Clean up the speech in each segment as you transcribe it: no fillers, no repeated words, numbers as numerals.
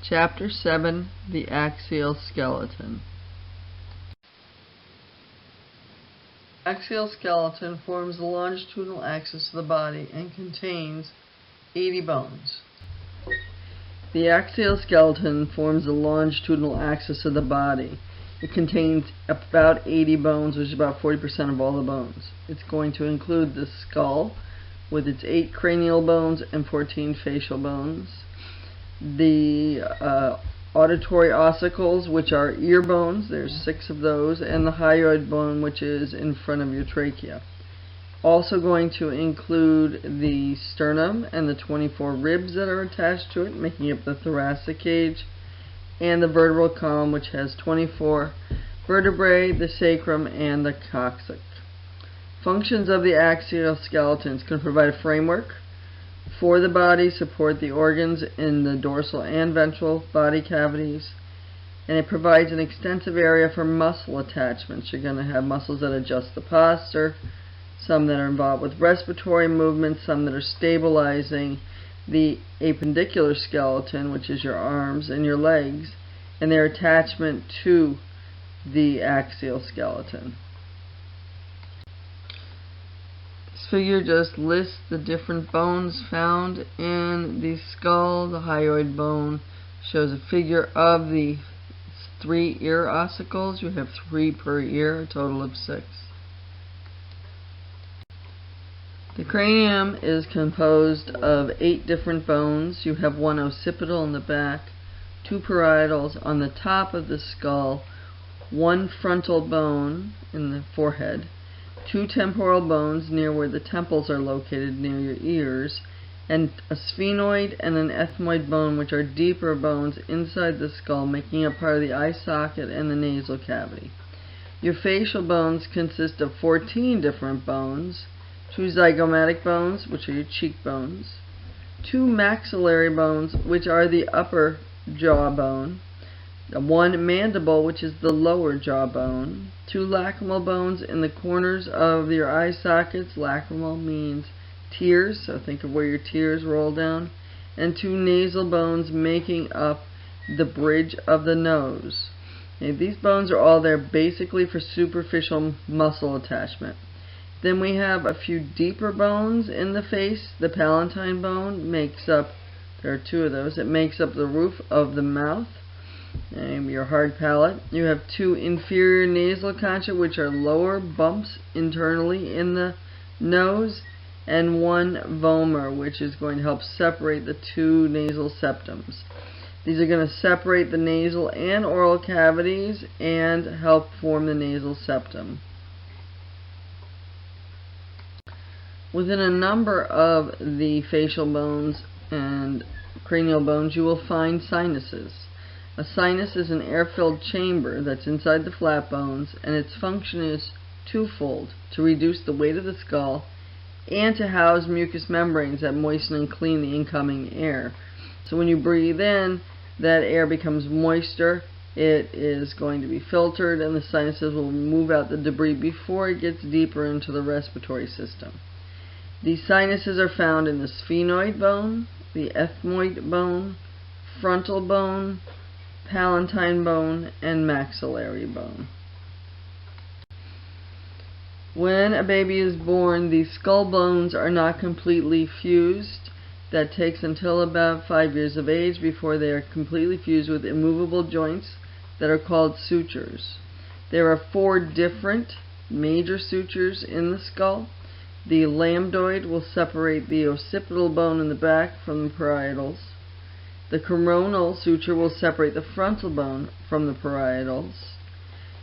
Chapter 7, the Axial Skeleton. Axial skeleton forms the longitudinal axis of the body and contains 80 bones. The axial skeleton forms the longitudinal axis of the body. It contains about 80 bones, which is about 40% of all the bones. It's going to include the skull with its 8 cranial bones and 14 facial bones. The auditory ossicles, which are ear bones, there's 6 of those, and the hyoid bone, which is in front of your trachea. Also going to include the sternum and the 24 ribs that are attached to it, making up the thoracic cage, and the vertebral column, which has 24 vertebrae, the sacrum, and the coccyx. Functions of the axial skeletons can provide a framework for the body, support the organs in the dorsal and ventral body cavities, and it provides an extensive area for muscle attachments. You're going to have muscles that adjust the posture, some that are involved with respiratory movements, some that are stabilizing the appendicular skeleton, which is your arms and your legs, and their attachment to the axial skeleton. This figure just lists the different bones found in the skull. The hyoid bone shows a figure of the 3 ear ossicles. You have 3 per ear, a total of 6. The cranium is composed of 8 different bones. You have 1 occipital in the back, 2 parietals on the top of the skull, 1 frontal bone in the forehead, 2 temporal bones near where the temples are located near your ears, and a sphenoid and an ethmoid bone, which are deeper bones inside the skull, making up part of the eye socket and the nasal cavity. Your facial bones consist of 14 different bones, 2 zygomatic bones, which are your cheekbones, 2 maxillary bones, which are the upper jaw bone, 1 mandible, which is the lower jaw bone, 2 lacrimal bones in the corners of your eye sockets. Lacrimal means tears, so think of where your tears roll down, and 2 nasal bones making up the bridge of the nose. Okay, these bones are all there basically for superficial muscle attachment. Then we have a few deeper bones in the face. The palatine bone makes up, there are 2 of those, it makes up the roof of the mouth and your hard palate. You have 2 inferior nasal concha, which are lower bumps internally in the nose, and 1 vomer, which is going to help separate the 2 nasal septums. These are going to separate the nasal and oral cavities and help form the nasal septum. Within a number of the facial bones and cranial bones, you will find sinuses. A sinus is an air-filled chamber that's inside the flat bones, and its function is twofold: to reduce the weight of the skull and to house mucous membranes that moisten and clean the incoming air. So when you breathe in, that air becomes moister, it is going to be filtered, and the sinuses will move out the debris before it gets deeper into the respiratory system. These sinuses are found in the sphenoid bone, the ethmoid bone, frontal bone, palatine bone, and maxillary bone. When a baby is born, the skull bones are not completely fused. That takes until about 5 years of age before they are completely fused with immovable joints that are called sutures. There are 4 different major sutures in the skull. The lambdoid will separate the occipital bone in the back from the parietals. The coronal suture will separate the frontal bone from the parietals.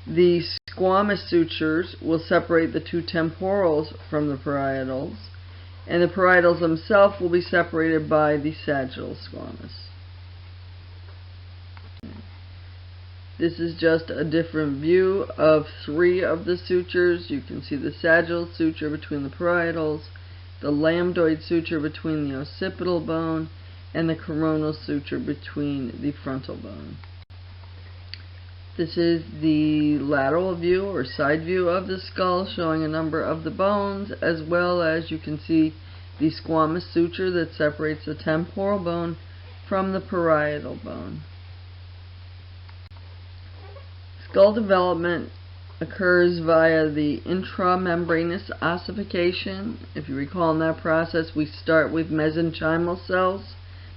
The squamous sutures will separate the 2 temporals from the parietals, and the parietals themselves will be separated by the sagittal squamous. This is just a different view of 3 of the sutures. You can see the sagittal suture between the parietals, the lambdoid suture between the occipital bone, and the coronal suture between the frontal bone. This is the lateral view or side view of the skull, showing a number of the bones, as well as you can see the squamous suture that separates the temporal bone from the parietal bone. Skull development occurs via the intramembranous ossification. If you recall in that process, we start with mesenchymal cells,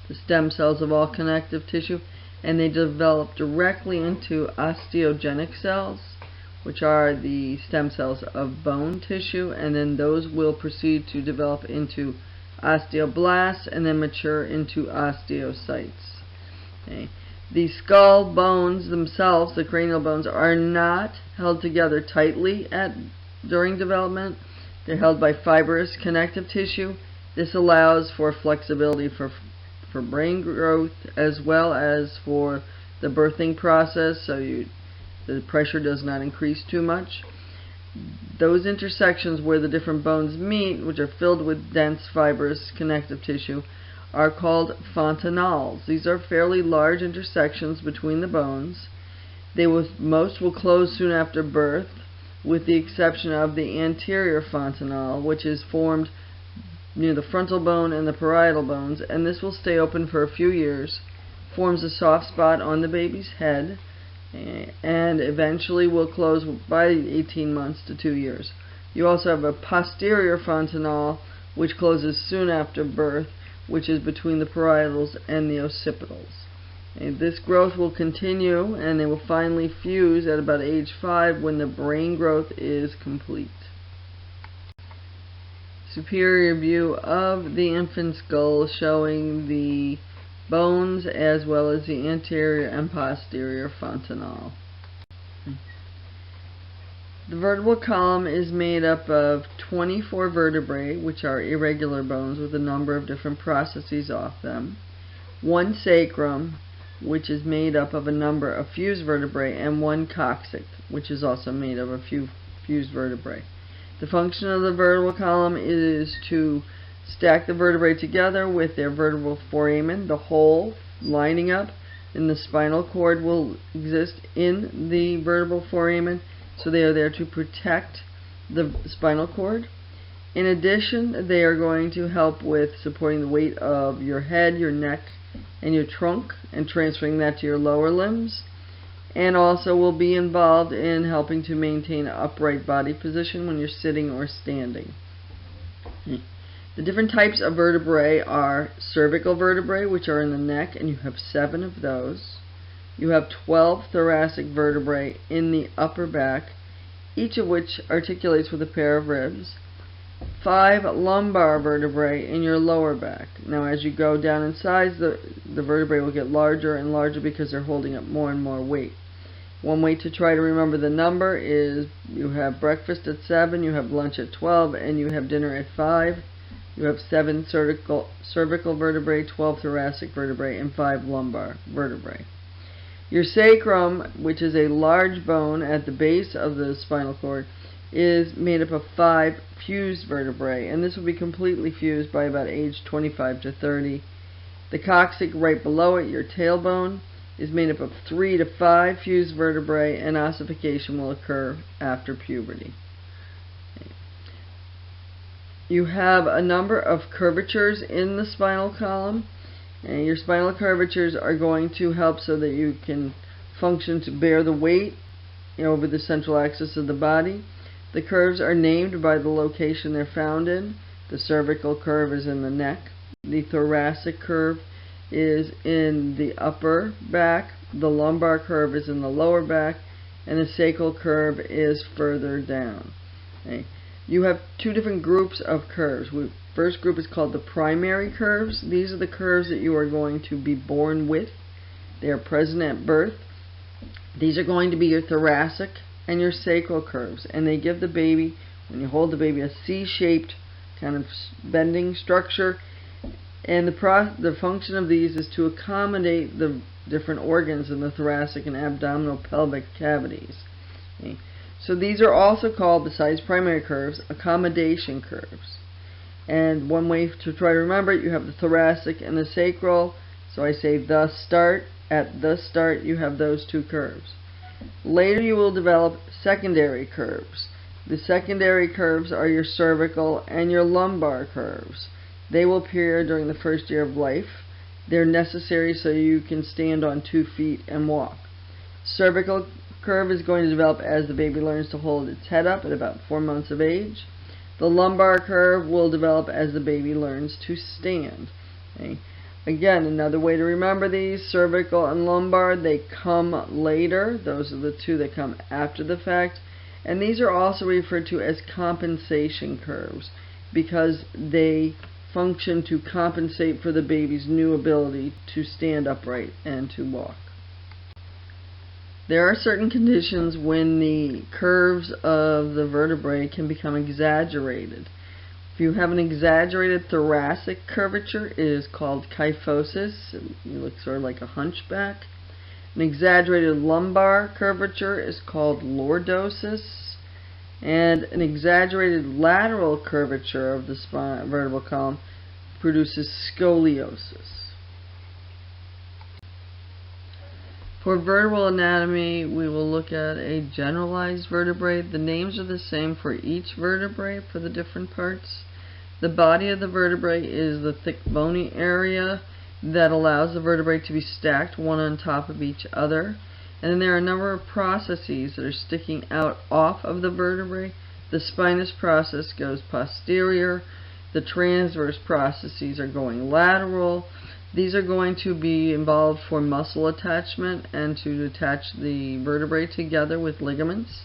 the stem cells of all connective tissue, and they develop directly into osteogenic cells, which are the stem cells of bone tissue, and then those will proceed to develop into osteoblasts and then mature into osteocytes. Okay. The skull bones themselves, the cranial bones, are not held together tightly during development. They're held by fibrous connective tissue. This allows for flexibility for brain growth as well as for the birthing process, so the pressure does not increase too much. Those intersections where the different bones meet, which are filled with dense fibrous connective tissue, are called fontanelles. These are fairly large intersections between the bones. Most will close soon after birth, with the exception of the anterior fontanelle, which is formed near the frontal bone and the parietal bones, and this will stay open for a few years, forms a soft spot on the baby's head, and eventually will close by 18 months to 2 years. You also have a posterior fontanelle, which closes soon after birth, which is between the parietals and the occipitals. And this growth will continue, and they will finally fuse at about age 5 when the brain growth is complete. Superior view of the infant skull showing the bones as well as the anterior and posterior fontanelle. The vertebral column is made up of 24 vertebrae, which are irregular bones with a number of different processes off them, one sacrum, which is made up of a number of fused vertebrae, and one coccyx, which is also made of a few fused vertebrae. The function of the vertebral column is to stack the vertebrae together with their vertebral foramen, the whole lining up, and the spinal cord will exist in the vertebral foramen, so they are there to protect the spinal cord. In addition, they are going to help with supporting the weight of your head, your neck, and your trunk, and transferring that to your lower limbs, and also will be involved in helping to maintain an upright body position when you're sitting or standing. The different types of vertebrae are cervical vertebrae, which are in the neck, and you have 7 of those. You have 12 thoracic vertebrae in the upper back, each of which articulates with a pair of ribs. 5 lumbar vertebrae in your lower back. Now as you go down in size, the vertebrae will get larger and larger because they're holding up more and more weight. One way to try to remember the number is you have breakfast at 7, you have lunch at 12, and you have dinner at 5. You have 7 cervical vertebrae, 12 thoracic vertebrae, and 5 lumbar vertebrae. Your sacrum, which is a large bone at the base of the spinal cord, is made up of 5 fused vertebrae, and this will be completely fused by about age 25 to 30. The coccyx right below it, your tailbone, is made up of 3 to 5 fused vertebrae, and ossification will occur after puberty. You have a number of curvatures in the spinal column, and your spinal curvatures are going to help so that you can function to bear the weight over the central axis of the body. The curves are named by the location they're found in. The cervical curve is in the neck. The thoracic curve is in the upper back. The lumbar curve is in the lower back. And the sacral curve is further down. Okay. You have 2 different groups of curves. The first group is called the primary curves. These are the curves that you are going to be born with. They are present at birth. These are going to be your thoracic and your sacral curves, and they give the baby, when you hold the baby, a C-shaped kind of bending structure, and the function of these is to accommodate the different organs in the thoracic and abdominal pelvic cavities. Okay. So these are also called, besides primary curves, accommodation curves. And one way to try to remember it, you have the thoracic and the sacral, so I say the start. At the start you have those 2 curves. Later you will develop secondary curves. The secondary curves are your cervical and your lumbar curves. They will appear during the first year of life. They're necessary so you can stand on 2 feet and walk. Cervical curve is going to develop as the baby learns to hold its head up at about 4 months of age. The lumbar curve will develop as the baby learns to stand. Okay. Again, another way to remember these, cervical and lumbar, they come later. Those are the two that come after the fact. And these are also referred to as compensation curves because they function to compensate for the baby's new ability to stand upright and to walk. There are certain conditions when the curves of the vertebrae can become exaggerated. If you have an exaggerated thoracic curvature, it is called kyphosis. You look sort of like a hunchback. An exaggerated lumbar curvature is called lordosis. And an exaggerated lateral curvature of the vertebral column produces scoliosis. For vertebral anatomy, we will look at a generalized vertebrae. The names are the same for each vertebrae for the different parts. The body of the vertebrae is the thick bony area that allows the vertebrae to be stacked one on top of each other. And then there are a number of processes that are sticking out off of the vertebrae. The spinous process goes posterior. The transverse processes are going lateral. These are going to be involved for muscle attachment and to attach the vertebrae together with ligaments.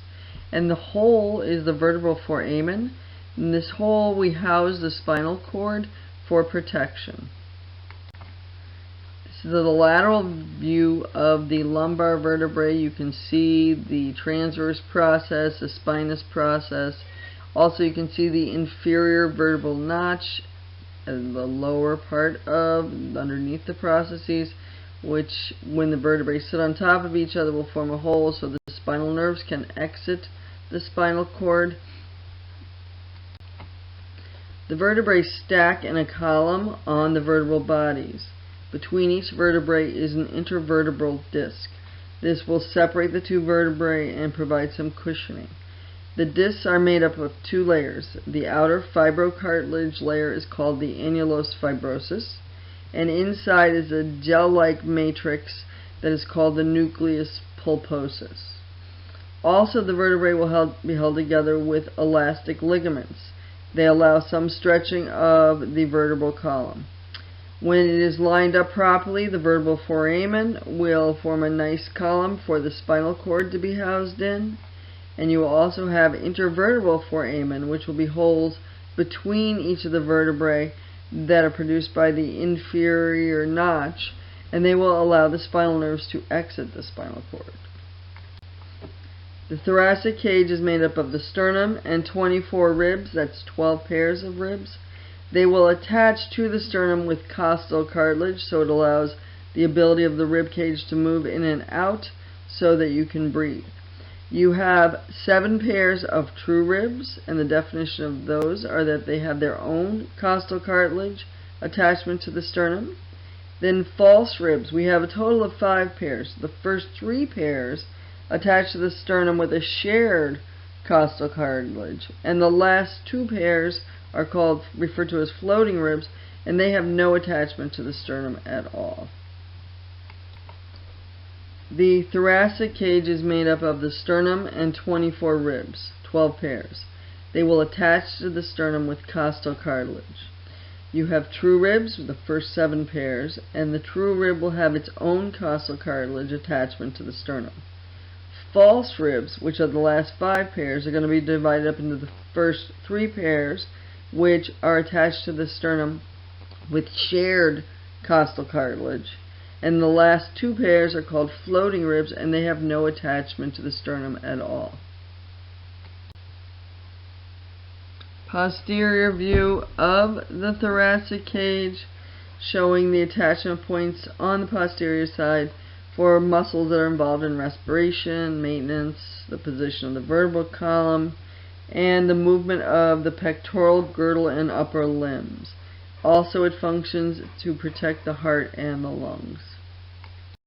And the hole is the vertebral foramen. In this hole we house the spinal cord for protection. This is the lateral view of the lumbar vertebrae. You can see the transverse process, the spinous process. Also you can see the inferior vertebral notch and the lower part of underneath the processes, which when the vertebrae sit on top of each other will form a hole so the spinal nerves can exit the spinal cord. The vertebrae stack in a column on the vertebral bodies. Between each vertebrae is an intervertebral disc. This will separate the two vertebrae and provide some cushioning. The discs are made up of two layers. The outer fibrocartilage layer is called the annulose fibrosus, and inside is a gel-like matrix that is called the nucleus pulposus. Also, the vertebrae will be held together with elastic ligaments. They allow some stretching of the vertebral column. When it is lined up properly, the vertebral foramen will form a nice column for the spinal cord to be housed in. And you will also have intervertebral foramen, which will be holes between each of the vertebrae that are produced by the inferior notch, and they will allow the spinal nerves to exit the spinal cord. The thoracic cage is made up of the sternum and 24 ribs, that's 12 pairs of ribs. They will attach to the sternum with costal cartilage, so it allows the ability of the rib cage to move in and out so that you can breathe. You have 7 pairs of true ribs, and the definition of those are that they have their own costal cartilage attachment to the sternum. Then false ribs, we have a total of 5 pairs. The first 3 pairs attach to the sternum with a shared costal cartilage, and the last 2 pairs are referred to as floating ribs, and they have no attachment to the sternum at all. The thoracic cage is made up of the sternum and 24 ribs, 12 pairs. They will attach to the sternum with costal cartilage. You have true ribs, the first 7 pairs, and the true rib will have its own costal cartilage attachment to the sternum. False ribs, which are the last 5 pairs, are going to be divided up into the first 3 pairs, which are attached to the sternum with shared costal cartilage. And the last 2 pairs are called floating ribs, and they have no attachment to the sternum at all. Posterior view of the thoracic cage, showing the attachment points on the posterior side for muscles that are involved in respiration, maintenance, the position of the vertebral column, and the movement of the pectoral girdle and upper limbs. Also, it functions to protect the heart and the lungs.